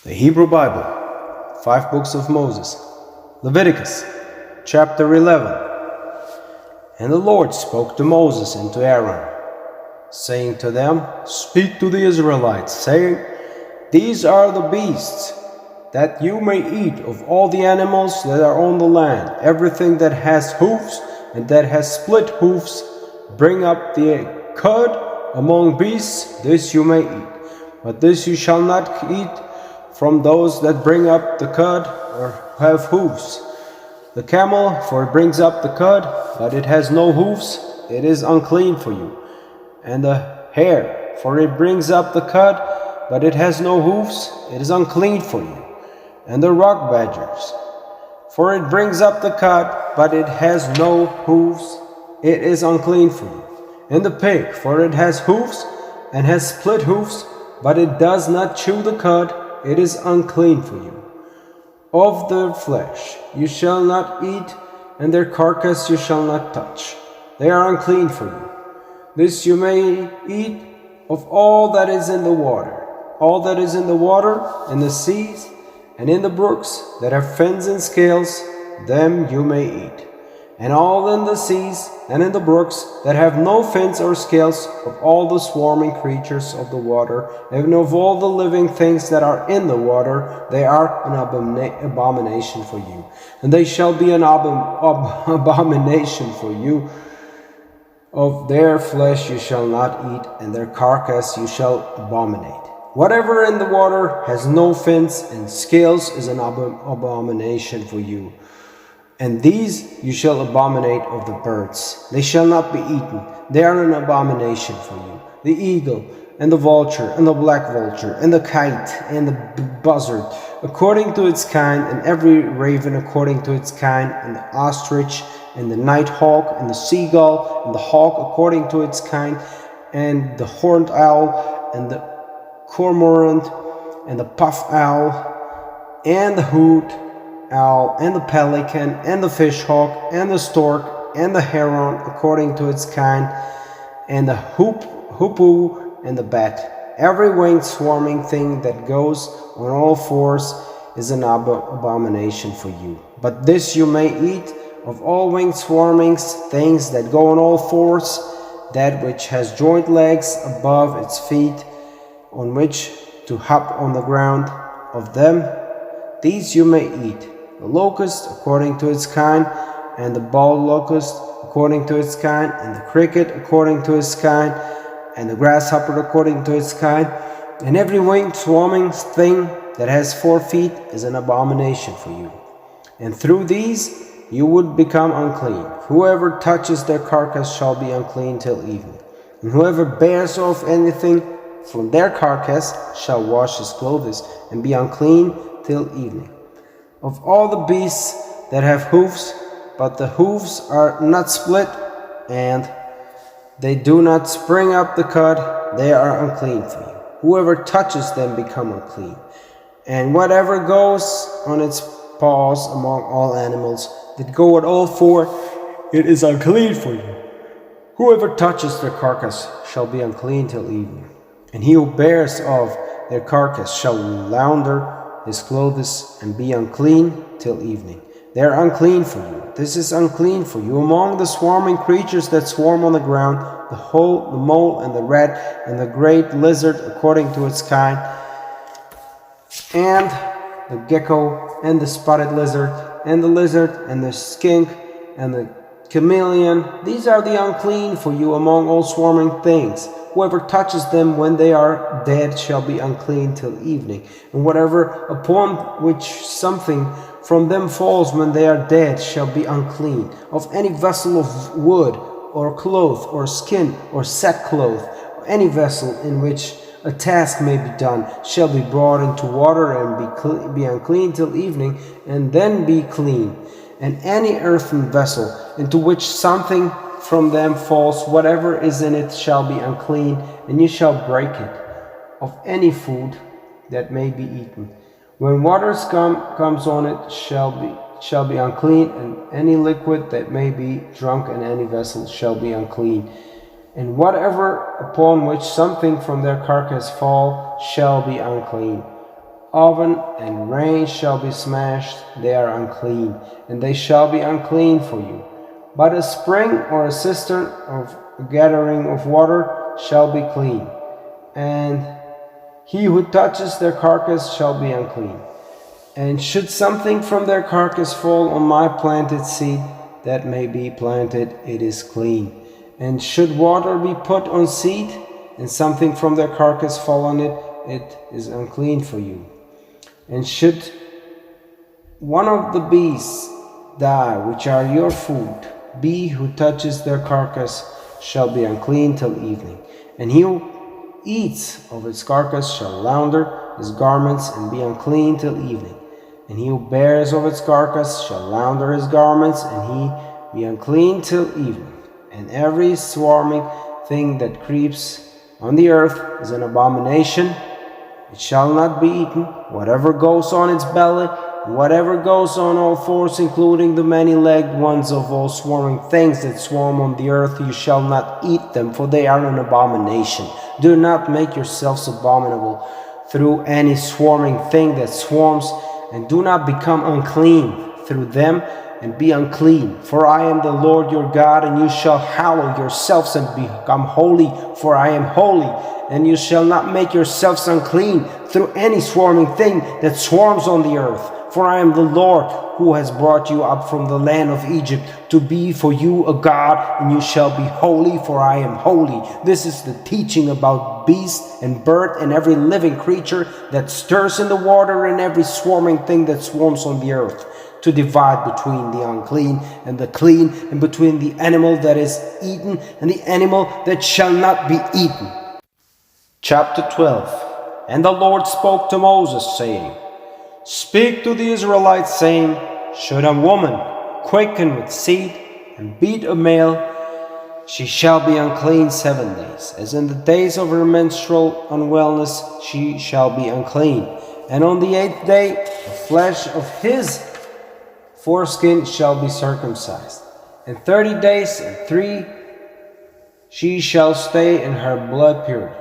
The Hebrew Bible, 5 books of Moses. Leviticus, chapter 11. And the Lord spoke to Moses and to Aaron, saying to them, Speak to the Israelites, saying, These are the beasts that you may eat of all the animals that are on the land. Everything that has hoofs and that has split hoofs, bring up the cud among beasts, this you may eat. But this you shall not eat from those that bring up the cud or have hoofs. The camel, for it brings up the cud, but it has no hoofs, it is unclean for you. And the hare, for it brings up the cud, but it has no hoofs, it is unclean for you. And the rock badgers, for it brings up the cud, but it has no hoofs, it is unclean for you. And the pig, for it has hoofs and has split hoofs, but it does not chew the cud, it is unclean for you. Of their flesh you shall not eat, and their carcass you shall not touch. They are unclean for you. This you may eat of all that is in the water. All that is in the water, in the seas, and in the brooks that have fins and scales, them you may eat. And all in the seas and in the brooks that have no fins or scales, of all the swarming creatures of the water, even of all the living things that are in the water, they are an abomination for you. And they shall be an abomination for you. Of their flesh you shall not eat, and their carcass you shall abominate. Whatever in the water has no fins and scales is an abomination for you. And these you shall abominate of the birds. They shall not be eaten. They are an abomination for you. The eagle, and the vulture, and the black vulture, and the kite, and the buzzard, according to its kind, and every raven according to its kind, and the ostrich, and the nighthawk, and the seagull, and the hawk according to its kind, and the horned owl, and the cormorant, and the puff owl, and the hoot owl, and the pelican, and the fishhawk, and the stork, and the heron according to its kind, and the hoopoe, and the bat. Every winged swarming thing that goes on all fours is an abomination for you. But this you may eat of all winged swarming things that go on all fours, that which has joint legs above its feet, on which to hop on the ground. Of them, these you may eat. The locust according to its kind, and the bald locust according to its kind, and the cricket according to its kind, and the grasshopper according to its kind, and every winged swarming thing that has 4 feet is an abomination for you. And through these you would become unclean. Whoever touches their carcass shall be unclean till evening. And whoever bears off anything from their carcass shall wash his clothes and be unclean till evening. Of all the beasts that have hoofs, but the hoofs are not split, and they do not spring up the cud, they are unclean for you. Whoever touches them become unclean. And whatever goes on its paws among all animals that go at all 4, it is unclean for you. Whoever touches their carcass shall be unclean till evening. And he who bears of their carcass shall launder his clothes and be unclean till evening. They are unclean for you. This is unclean for you. Among the swarming creatures that swarm on the ground, the mole, and the rat, and the great lizard according to its kind, and the gecko, and the spotted lizard, and the skink, and the chameleon, these are the unclean for you among all swarming things. Whoever touches them when they are dead shall be unclean till evening. And whatever upon which something from them falls when they are dead shall be unclean. Of any vessel of wood, or cloth, or skin, or sackcloth, or any vessel in which a task may be done, shall be brought into water and be unclean till evening, and then be clean. And any earthen vessel into which something from them falls, whatever is in it shall be unclean, and you shall break it. Of any food that may be eaten, when waters comes on it, shall be unclean, and any liquid that may be drunk in any vessel shall be unclean. And whatever upon which something from their carcass fall shall be unclean. oven and range shall be smashed, they are unclean, and they shall be unclean for you. But a spring or a cistern of a gathering of water shall be clean, and he who touches their carcass shall be unclean. And should something from their carcass fall on my planted seed that may be planted, it is clean. And should water be put on seed, and something from their carcass fall on it, it is unclean for you. And should one of the beasts die, which are your food, he who touches their carcass shall be unclean till evening. And he who eats of its carcass shall launder his garments and be unclean till evening. And he who bears of its carcass shall launder his garments, and he be unclean till evening. And every swarming thing that creeps on the earth is an abomination. It shall not be eaten. Whatever goes on its belly, whatever goes on all fours, including the many-legged ones of all swarming things that swarm on the earth, you shall not eat them, for they are an abomination. Do not make yourselves abominable through any swarming thing that swarms, and do not become unclean through them, and be unclean. For I am the Lord your God, and you shall hallow yourselves and become holy, for I am holy. And you shall not make yourselves unclean through any swarming thing that swarms on the earth. For I am the Lord who has brought you up from the land of Egypt to be for you a God, and you shall be holy, for I am holy. This is the teaching about beast and bird and every living creature that stirs in the water and every swarming thing that swarms on the earth, to divide between the unclean and the clean, and between the animal that is eaten and the animal that shall not be eaten. Chapter 12. And the Lord spoke to Moses, saying, Speak to the Israelites, saying, Should a woman quicken with seed and beat a male, she shall be unclean 7 days. As in the days of her menstrual unwellness, she shall be unclean. And on the 8th day, the flesh of his foreskin shall be circumcised. And 30 days and 3 she shall stay in her blood purity.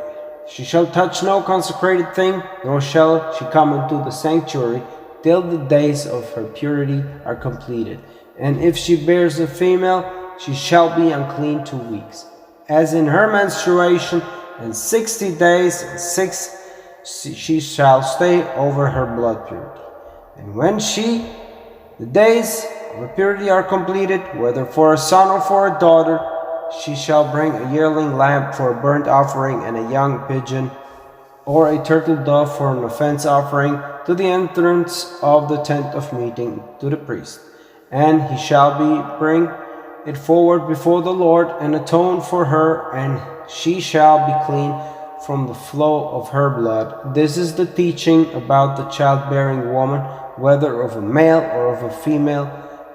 She shall touch no consecrated thing, nor shall she come into the sanctuary till the days of her purity are completed. And if she bears a female, she shall be unclean 2 weeks, as in her menstruation, and 60 days and 6 she shall stay over her blood purity. And when the days of her purity are completed, whether for a son or for a daughter, she shall bring a yearling lamb for a burnt offering, and a young pigeon or a turtle dove for an offense offering, to the entrance of the tent of meeting to the priest. And he shall bring it forward before the Lord, and atone for her, and she shall be clean from the flow of her blood. This is the teaching about the childbearing woman, whether of a male or of a female.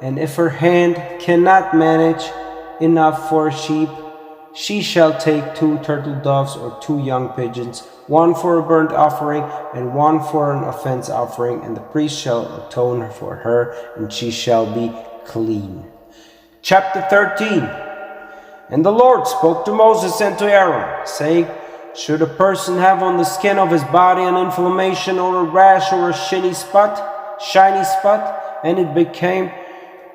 And if her hand cannot manage enough for a sheep, she shall take 2 turtle doves or 2 young pigeons, one for a burnt offering and one for an offense offering, and the priest shall atone for her, and she shall be clean. Chapter 13. And the Lord spoke to Moses and to Aaron, saying, Should a person have on the skin of his body an inflammation or a rash or a shiny spot, and it became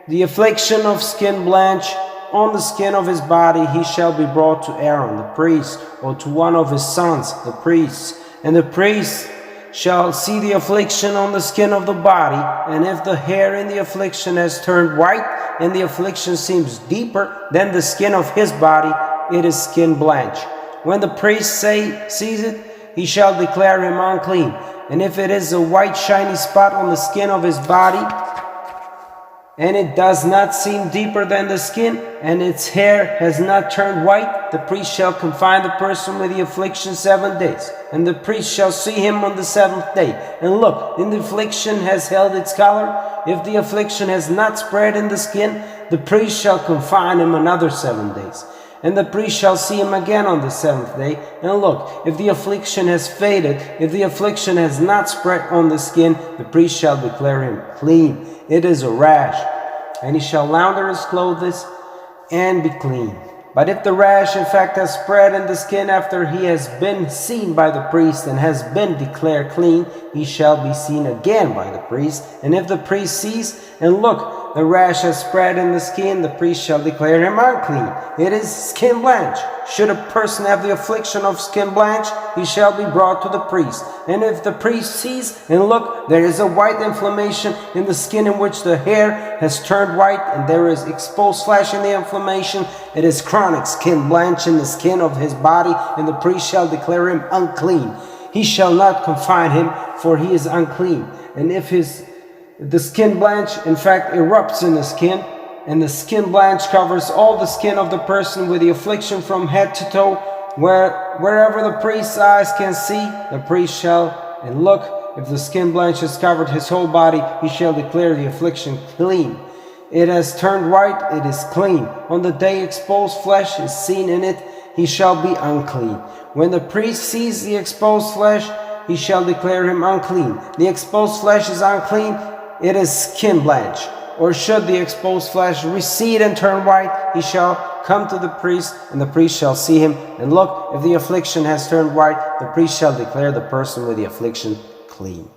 the affliction of skin blanch on the skin of his body, he shall be brought to Aaron the priest, or to one of his sons the priests. And the priest shall see the affliction on the skin of the body, and if the hair in the affliction has turned white, and the affliction seems deeper than the skin of his body, it is skin blanch. When the priest sees it, he shall declare him unclean. And if it is a white shiny spot on the skin of his body, and it does not seem deeper than the skin, and its hair has not turned white, the priest shall confine the person with the affliction 7 days. And the priest shall see him on the 7th day. And look, if the affliction has held its color, if the affliction has not spread in the skin, the priest shall confine him another 7 days. And the priest shall see him again on the 7th day. And look, if the affliction has faded, if the affliction has not spread on the skin, the priest shall declare him clean. It is a rash. And he shall launder his clothes and be clean. But if the rash in fact has spread in the skin after he has been seen by the priest and has been declared clean, he shall be seen again by the priest. And if the priest sees, and look, the rash has spread in the skin, the priest shall declare him unclean. It is skin blanch. Should a person have the affliction of skin blanch, he shall be brought to the priest. And if the priest sees, and look, there is a white inflammation in the skin in which the hair has turned white, and there is exposed flesh in the inflammation, it is chronic skin blanch in the skin of his body, and the priest shall declare him unclean. He shall not confine him, for he is unclean. And if the skin blanch in fact erupts in the skin, and the skin blanch covers all the skin of the person with the affliction from head to toe, wherever the priest's eyes can see, the priest shall, and look, if the skin blanch has covered his whole body, he shall declare the affliction clean. It has turned white, it is clean. On the day exposed flesh is seen in it, he shall be unclean. When the priest sees the exposed flesh, he shall declare him unclean. The exposed flesh is unclean, it is skin blanch. Or should the exposed flesh recede and turn white, he shall come to the priest, and the priest shall see him. And look, if the affliction has turned white, the priest shall declare the person with the affliction clean.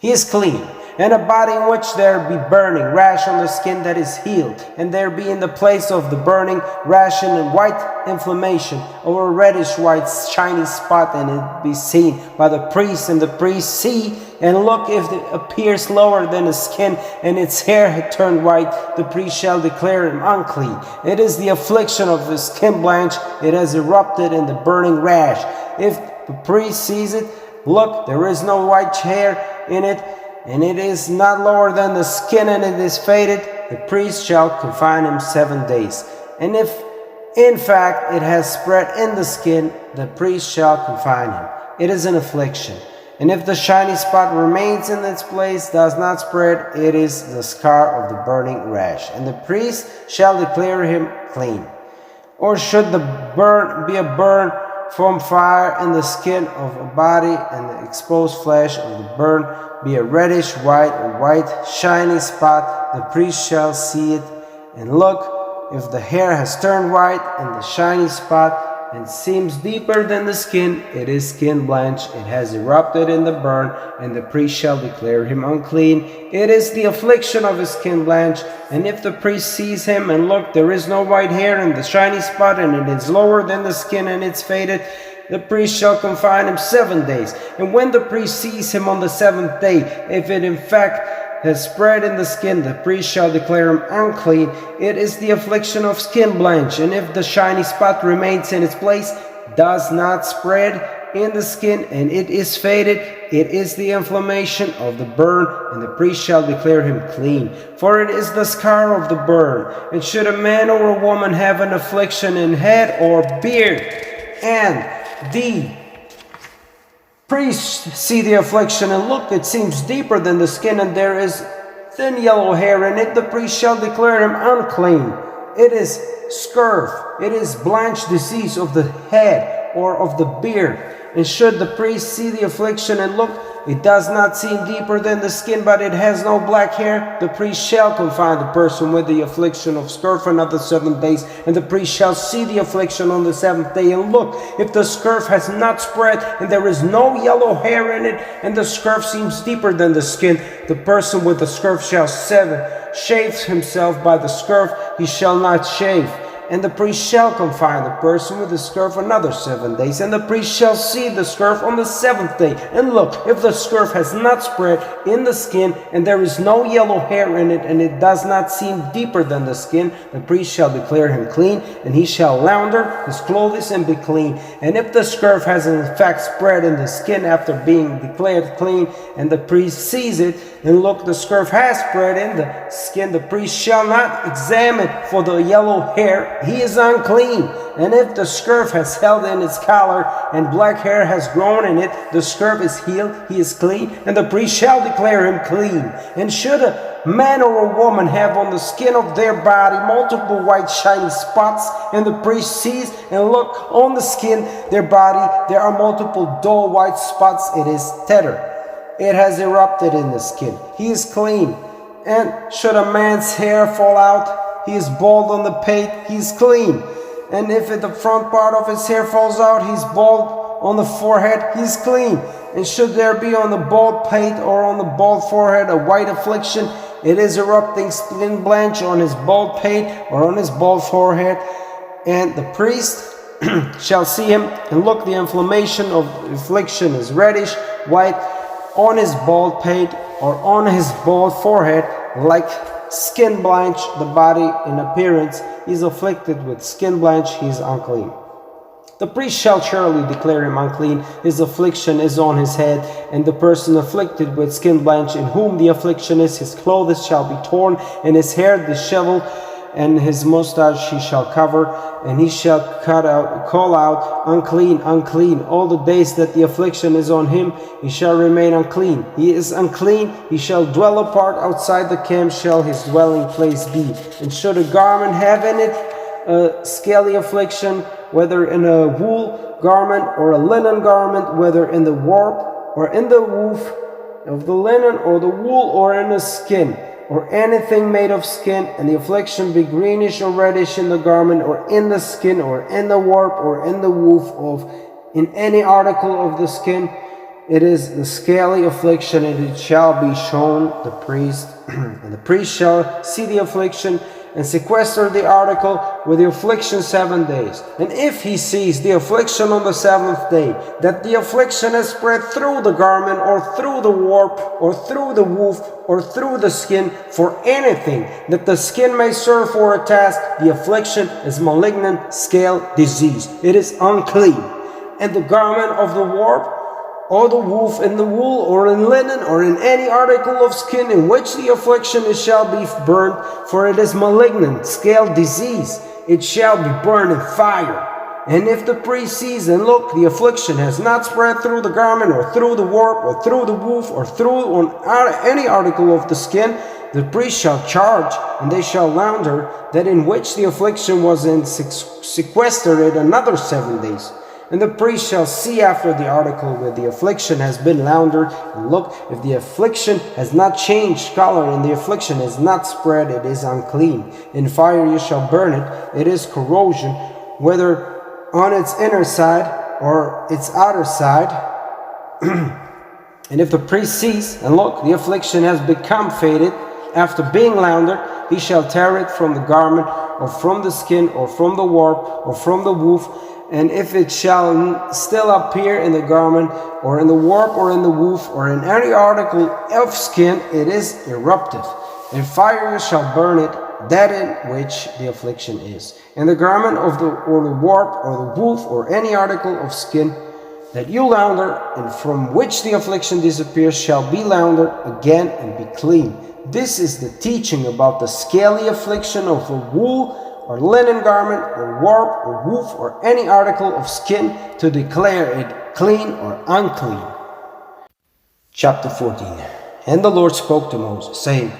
He is clean. And a body in which there be burning, rash on the skin that is healed, and there be in the place of the burning, rash and white inflammation, or a reddish white shiny spot, and it be seen by the priest, and the priest see, and look, if it appears lower than the skin, and its hair had turned white, the priest shall declare him unclean. It is the affliction of the skin blanch, it has erupted in the burning rash. If the priest sees it, look, there is no white hair in it, and it is not lower than the skin, and it is faded, the priest shall confine him 7 days. And if in fact it has spread in the skin, the priest shall confine him. It is an affliction. And if the shiny spot remains in its place, does not spread, it is the scar of the burning rash. And the priest shall declare him clean. Or should the burn be a burn from fire in the skin of a body, and the exposed flesh of the burn be a reddish white or white shiny spot, the priest shall see it, and look, if the hair has turned white and the shiny spot and seems deeper than the skin, it is skin blanch, it has erupted in the burn, and the priest shall declare him unclean. It is the affliction of his skin blanch. And if the priest sees him, and look, there is no white hair in the shiny spot, and it is lower than the skin, and it's faded, the priest shall confine him 7 days. And when the priest sees him on the 7th day, if it in fact has spread in the skin, the priest shall declare him unclean. It is the affliction of skin blanch. And if the shiny spot remains in its place, does not spread in the skin, and it is faded, it is the inflammation of the burn, and the priest shall declare him clean. For it is the scar of the burn. And should a man or a woman have an affliction in head or beard, and the priest see the affliction, and look, it seems deeper than the skin, and there is thin yellow hair in it, the priest shall declare him unclean. It is scurf, it is blanched disease of the head or of the beard. And should the priest see the affliction, and look, it does not seem deeper than the skin, but it has no black hair, the priest shall confine the person with the affliction of scurf another 7 days, and the priest shall see the affliction on the 7th day. And look, if the scurf has not spread, and there is no yellow hair in it, and the scurf seems deeper than the skin, the person with the scurf shall shave himself by the scurf, he shall not shave. And the priest shall confine the person with the scurf another 7 days, and the priest shall see the scurf on the 7th day. And look, if the scurf has not spread in the skin, and there is no yellow hair in it, and it does not seem deeper than the skin, the priest shall declare him clean, and he shall launder his clothes and be clean. And if the scurf has in fact spread in the skin after being declared clean, and the priest sees it, and look, the scurf has spread in the skin, the priest shall not examine for the yellow hair, he is unclean. And if the scurf has held in its collar, and black hair has grown in it, the scurf is healed, he is clean, and the priest shall declare him clean. And should a man or a woman have on the skin of their body multiple white shiny spots, and the priest sees, and look, on the skin their body there are multiple dull white spots, it is tetter, it has erupted in the skin, he is clean. And should a man's hair fall out, he is bald on the pate, he is clean. And if the front part of his hair falls out, he's bald on the forehead, he's clean. And should there be on the bald pate or on the bald forehead a white affliction, it is erupting skin blanch on his bald pate or on his bald forehead, and the priest shall see him, and look, the inflammation of affliction is reddish white on his bald pate or on his bald forehead, like skin blanch, the body in appearance is afflicted with skin blanch, he is unclean. The priest shall surely declare him unclean, his affliction is on his head, and the person afflicted with skin blanch, in whom the affliction is, his clothes shall be torn, and his hair disheveled, and his mustache he shall cover, and he shall call out, unclean, unclean. All the days that the affliction is on him, he shall remain unclean. He is unclean, he shall dwell apart, outside the camp shall his dwelling place be. And should a garment have in it a scaly affliction, whether in a wool garment or a linen garment, whether in the warp or in the woof of the linen or the wool or in the skin, or anything made of skin, and the affliction be greenish or reddish in the garment or in the skin or in the warp or in the woof of in any article of the skin, it is the scaly affliction, and it shall be shown the priest, and the priest shall see the affliction and sequester the article with the affliction 7 days. And if he sees the affliction on the 7th day, that the affliction has spread through the garment, or through the warp, or through the woof, or through the skin, for anything that the skin may serve for a task, the affliction is malignant scale disease. It is unclean. And the garment of the warp, or the woof, in the wool, or in linen, or in any article of skin in which the affliction is, shall be burned, for it is malignant scale disease. It shall be burned in fire. And if the priest sees, and look, the affliction has not spread through the garment, or through the warp, or through the woof, or through on any article of the skin, the priest shall charge, and they shall launder that in which the affliction was, and sequester it another 7 days. And the priest shall see after the article where the affliction has been laundered, and look, if the affliction has not changed color, and the affliction has not spread, it is unclean. In fire you shall burn it, it is corrosion, whether on its inner side or its outer side. And if the priest sees, and look, the affliction has become faded, after being laundered, he shall tear it from the garment, or from the skin, or from the warp, or from the woof. And if it shall still appear in the garment, or in the warp, or in the woof, or in any article of skin, it is eruptive. And fire shall burn it, that in which the affliction is. And the garment of the warp, or the woof, or any article of skin that you launder, and from which the affliction disappears, shall be laundered again and be clean. This is the teaching about the scaly affliction of a wool, or linen garment, or warp, or woof, or any article of skin, to declare it clean or unclean. Chapter 14. And the Lord spoke to Moses, saying,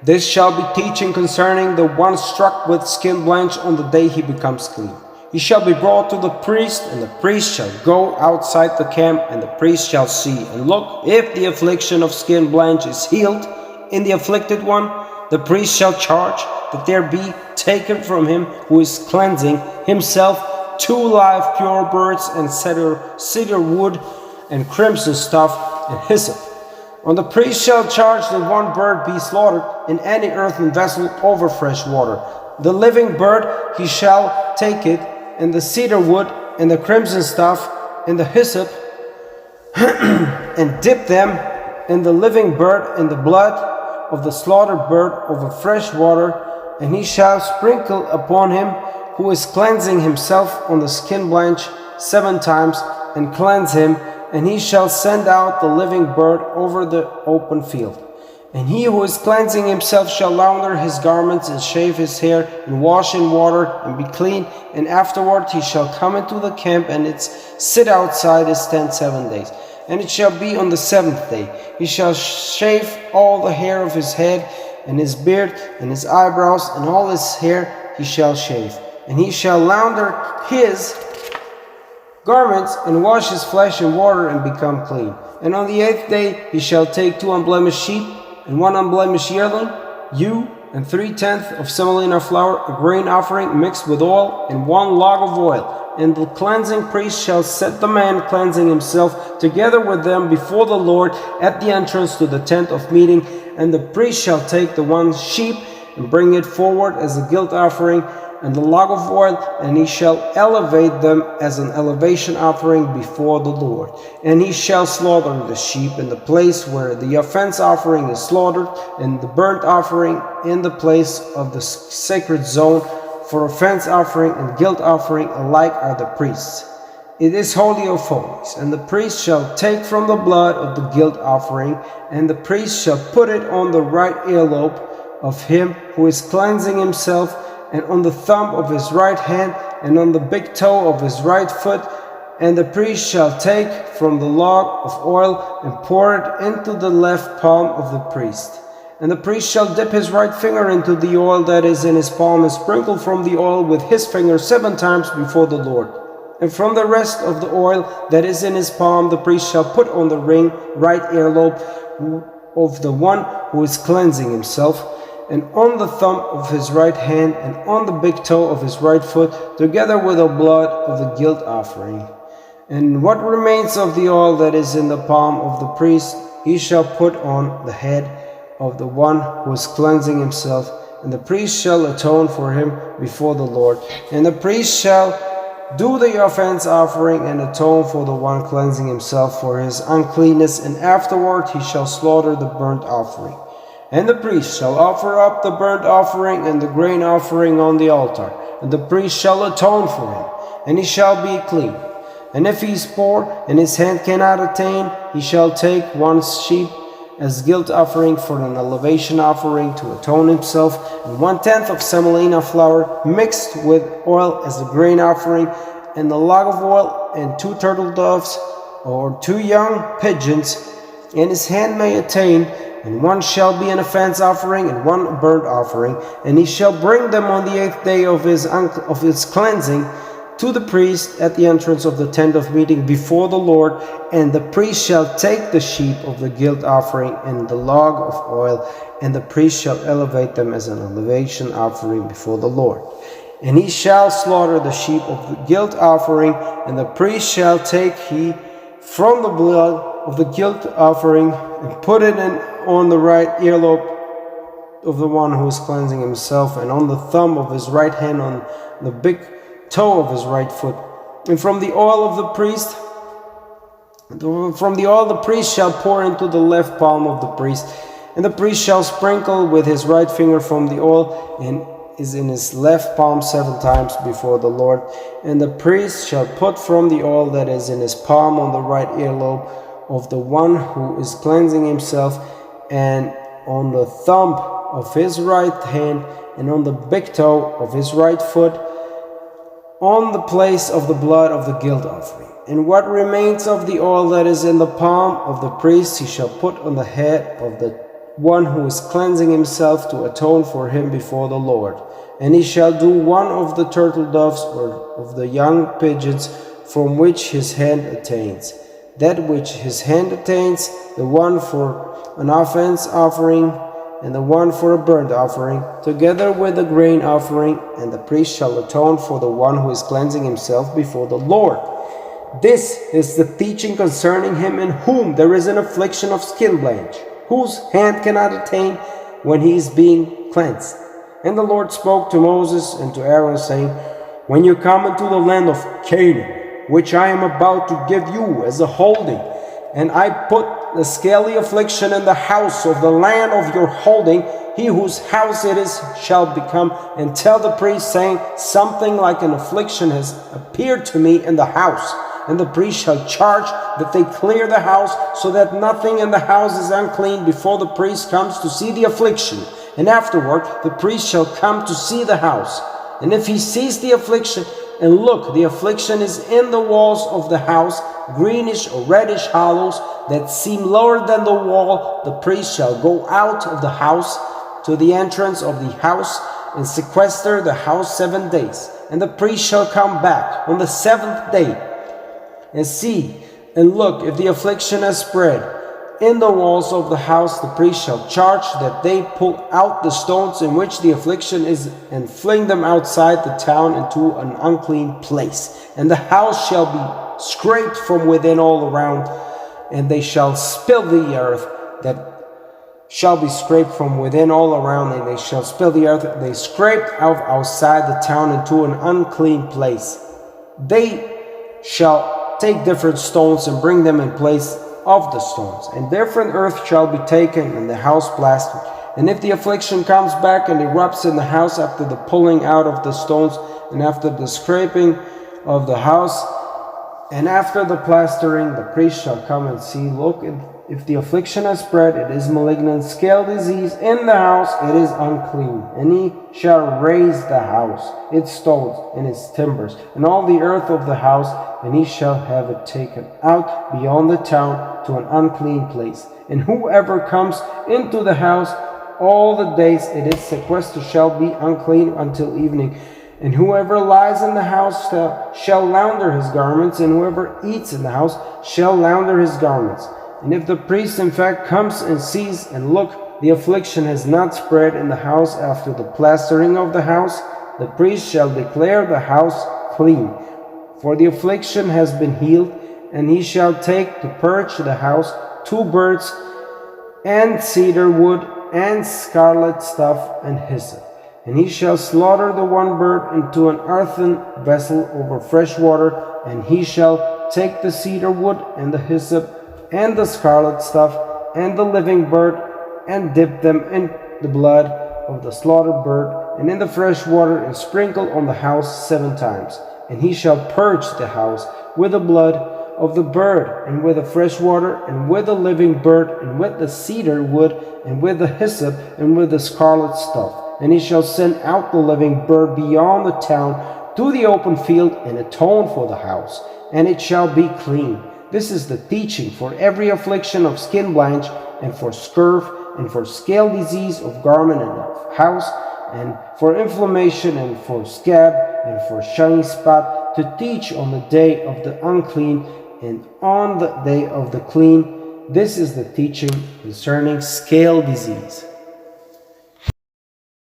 This shall be teaching concerning the one struck with skin blanch on the day he becomes clean. He shall be brought to the priest, and the priest shall go outside the camp, and the priest shall see, and look, if the affliction of skin blanch is healed in the afflicted one, the priest shall charge that there be taken from him who is cleansing himself 2 live pure birds, and cedar wood, and crimson stuff, and hyssop. And the priest shall charge that 1 bird be slaughtered in any earthen vessel over fresh water. The living bird he shall take it, and the cedar wood, and the crimson stuff, and the hyssop, and dip them in the living bird in the blood of the slaughtered bird over fresh water, and he shall sprinkle upon him who is cleansing himself on the skin blanch 7 times, and cleanse him, and he shall send out the living bird over the open field. And he who is cleansing himself shall launder his garments, and shave his hair, and wash in water, and be clean, and afterward he shall come into the camp, and sit outside his tent 7 days. And it shall be on the 7th day, he shall shave all the hair of his head, and his beard, and his eyebrows, and all his hair he shall shave. And he shall launder his garments, and wash his flesh in water, and become clean. And on the 8th day he shall take 2 unblemished sheep, and 1 unblemished yearling, ewe, and 3/10 of semolina flour, a grain offering mixed with oil, and 1 log of oil. And the cleansing priest shall set the man cleansing himself together with them before the Lord at the entrance to the tent of meeting. And the priest shall take the one sheep and bring it forward as a guilt offering, and the log of oil, and he shall elevate them as an elevation offering before the Lord. And he shall slaughter the sheep in the place where the offense offering is slaughtered, and the burnt offering in the place of the sacred zone. For offense offering and guilt offering alike are the priests. It is holy of holies. And the priest shall take from the blood of the guilt offering, and the priest shall put it on the right earlobe of him who is cleansing himself, and on the thumb of his right hand, and on the big toe of his right foot. And the priest shall take from the log of oil and pour it into the left palm of the priest. And the priest shall dip his right finger into the oil that is in his palm, and sprinkle from the oil with his finger 7 times before the Lord. And from the rest of the oil that is in his palm, the priest shall put on the right earlobe of the one who is cleansing himself, and on the thumb of his right hand, and on the big toe of his right foot, together with the blood of the guilt offering. And what remains of the oil that is in the palm of the priest, he shall put on the head of the one who is cleansing himself, and the priest shall atone for him before the Lord. And the priest shall do the offense offering and atone for the one cleansing himself for his uncleanness, and afterward he shall slaughter the burnt offering. And the priest shall offer up the burnt offering and the grain offering on the altar, and the priest shall atone for him, and he shall be clean. And if he is poor, and his hand cannot attain, he shall take 1 sheep as guilt offering for an elevation offering to atone himself, and 1/10 of semolina flour mixed with oil as a grain offering, and the log of oil, and 2 turtle doves or 2 young pigeons, and his hand may attain. And 1 shall be an offense offering, and 1 a burnt offering. And he shall bring them on the 8th day of his cleansing to the priest at the entrance of the tent of meeting before the Lord. And the priest shall take the sheep of the guilt offering and the log of oil, and the priest shall elevate them as an elevation offering before the Lord. And he shall slaughter the sheep of the guilt offering, and the priest shall take from the blood of the guilt offering and put it on the right earlobe of the one who is cleansing himself, and on the thumb of his right hand, on the big toe of his right foot. And from the oil the priest shall pour into the left palm of the priest, and the priest shall sprinkle with his right finger from the oil, and is in his left palm 7 times before the Lord. And the priest shall put from the oil that is in his palm on the right earlobe of the one who is cleansing himself, and on the thumb of his right hand, and on the big toe of his right foot, on the place of the blood of the guilt offering. And what remains of the oil that is in the palm of the priest, he shall put on the head of the one who is cleansing himself to atone for him before the Lord. And he shall do 1 of the turtle doves or of the young pigeons from which his hand attains. That which his hand attains, the one for an offense offering, and the one for a burnt offering, together with the grain offering, and the priest shall atone for the one who is cleansing himself before the Lord. This is the teaching concerning him in whom there is an affliction of skin blemish, whose hand cannot attain when he is being cleansed. And the Lord spoke to Moses and to Aaron, saying, When you come into the land of Canaan, which I am about to give you as a holding, and I put the scaly affliction in the house of the land of your holding, he whose house it is shall become, and tell the priest, saying, Something like an affliction has appeared to me in the house. And the priest shall charge that they clear the house, so that nothing in the house is unclean before the priest comes to see the affliction. And afterward the priest shall come to see the house. And if he sees the affliction, and look, the affliction is in the walls of the house, greenish or reddish hollows that seem lower than the wall, the priest shall go out of the house to the entrance of the house and sequester the house 7 days. And the priest shall come back on the 7th day and see and look if the affliction has spread. in the walls of the house, the priest shall charge that they pull out the stones in which the affliction is, and fling them outside the town into an unclean place. And the house shall be scraped from within all around, and they shall spill the earth that shall be scraped from within all around, and they shall spill the earth they scraped out outside the town into an unclean place. They shall take different stones and bring them in place of the stones, and different earth shall be taken, and the house blasted. And if the affliction comes back and erupts in the house after the pulling out of the stones, and after the scraping of the house, and after the plastering, the priest shall come and see. Look, if the affliction has spread, it is malignant, scale disease in the house, it is unclean. And he shall raise the house, its stones, and its timbers, and all the earth of the house, and he shall have it taken out beyond the town to an unclean place. And whoever comes into the house all the days it is sequestered shall be unclean until evening. And whoever lies in the house shall launder his garments, and whoever eats in the house shall launder his garments. And if the priest in fact comes and sees, and look, the affliction has not spread in the house after the plastering of the house, the priest shall declare the house clean, for the affliction has been healed. And he shall take to purge the house 2 birds, and cedar wood, and scarlet stuff, and hyssop. And he shall slaughter the one bird into an earthen vessel over fresh water, and he shall take the cedar wood, and the hyssop, and the scarlet stuff, and the living bird, and dip them in the blood of the slaughtered bird, and in the fresh water, and sprinkle on the house 7 times. And he shall purge the house with the blood of the bird, and with the fresh water, and with the living bird, and with the cedar wood, and with the hyssop, and with the scarlet stuff. And he shall send out the living bird beyond the town to the open field, and atone for the house, and it shall be clean. This is the teaching for every affliction of skin blanch, and for scurf, and for scale disease of garment and of house, and for inflammation, and for scab, and for shining spot, to teach on the day of the unclean, and on the day of the clean. This is the teaching concerning scale disease.